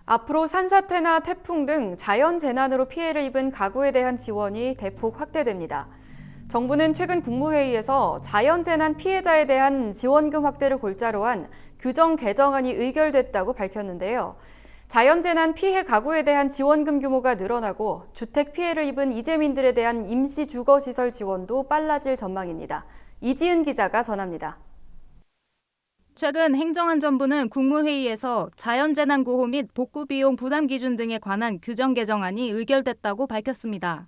앞으로 산사태나 태풍 등 자연재난으로 피해를 입은 가구에 대한 지원이 대폭 확대됩니다. 정부는 최근 국무회의에서 자연재난 피해자에 대한 지원금 확대를 골자로 한 규정 개정안이 의결됐다고 밝혔는데요. 자연재난 피해 가구에 대한 지원금 규모가 늘어나고 주택 피해를 입은 이재민들에 대한 임시주거시설 지원도 빨라질 전망입니다. 이지은 기자가 전합니다. 최근 행정안전부는 국무회의에서 자연재난 구호 및 복구비용 부담 기준 등에 관한 규정 개정안이 의결됐다고 밝혔습니다.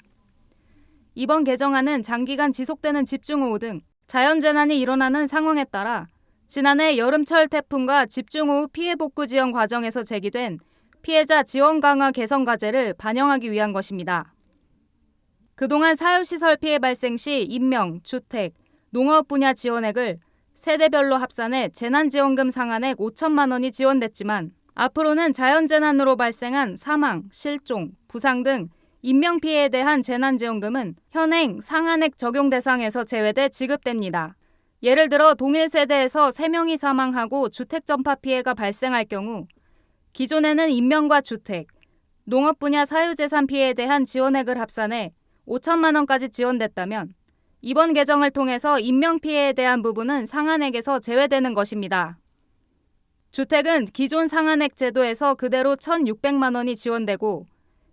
이번 개정안은 장기간 지속되는 집중호우 등 자연재난이 일어나는 상황에 따라 지난해 여름철 태풍과 집중호우 피해 복구 지원 과정에서 제기된 피해자 지원 강화 개선 과제를 반영하기 위한 것입니다. 그동안 사유시설 피해 발생 시 인명, 주택, 농업 분야 지원액을 세대별로 합산해 재난지원금 상한액 5천만 원이 지원됐지만 앞으로는 자연재난으로 발생한 사망, 실종, 부상 등 인명피해에 대한 재난지원금은 현행 상한액 적용 대상에서 제외돼 지급됩니다. 예를 들어 동일 세대에서 3명이 사망하고 주택 전파 피해가 발생할 경우 기존에는 인명과 주택, 농업 분야 사유재산 피해에 대한 지원액을 합산해 5천만 원까지 지원됐다면 이번 개정을 통해서 인명피해에 대한 부분은 상한액에서 제외되는 것입니다. 주택은 기존 상한액 제도에서 그대로 1,600만 원이 지원되고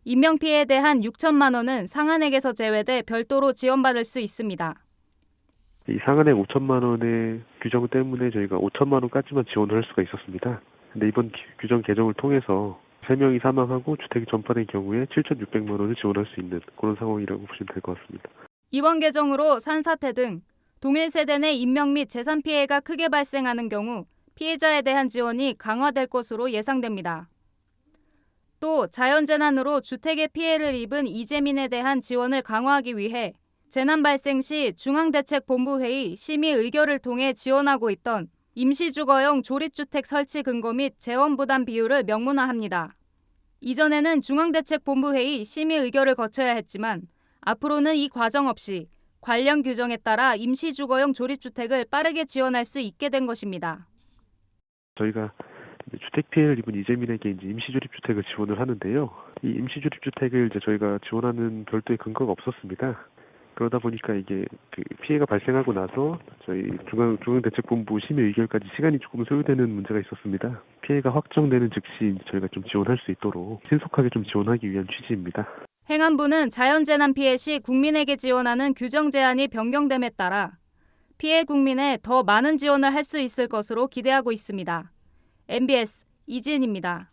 인명피해에 대한 6천만 원은 상한액에서 제외돼 별도로 지원받을 수 있습니다. 이 상한액 5천만 원의 규정 때문에 저희가 5천만 원까지만 지원을 할 수가 있었습니다. 근데 이번 규정 개정을 통해서 3명이 사망하고 주택이 전파된 경우에 7,600만 원을 지원할 수 있는 그런 상황이라고 보시면 될 것 같습니다. 이번 개정으로 산사태 등 동일 세대 내 인명 및 재산 피해가 크게 발생하는 경우 피해자에 대한 지원이 강화될 것으로 예상됩니다. 또 자연재난으로 주택의 피해를 입은 이재민에 대한 지원을 강화하기 위해 재난 발생 시 중앙대책본부회의 심의 의결을 통해 지원하고 있던 임시주거용 조립주택 설치 근거 및 재원부담 비율을 명문화합니다. 이전에는 중앙대책본부회의 심의 의결을 거쳐야 했지만 앞으로는 이 과정 없이 관련 규정에 따라 임시주거용 조립주택을 빠르게 지원할 수 있게 된 것입니다. 저희가 주택 피해를 입은 이재민에게 이제 임시조립주택을 지원을 하는데요. 이 임시조립주택을 이제 저희가 지원하는 별도의 근거가 없었습니다. 그러다 보니까 이게 그 피해가 발생하고 나서 저희 중앙대책본부 심의 의결까지 시간이 조금 소요되는 문제가 있었습니다. 피해가 확정되는 즉시 저희가 좀 지원할 수 있도록 신속하게 좀 지원하기 위한 취지입니다. 행안부는 자연재난 피해 시 국민에게 지원하는 규정 제한이 변경됨에 따라 피해 국민에 더 많은 지원을 할 수 있을 것으로 기대하고 있습니다. MBS 이지은입니다.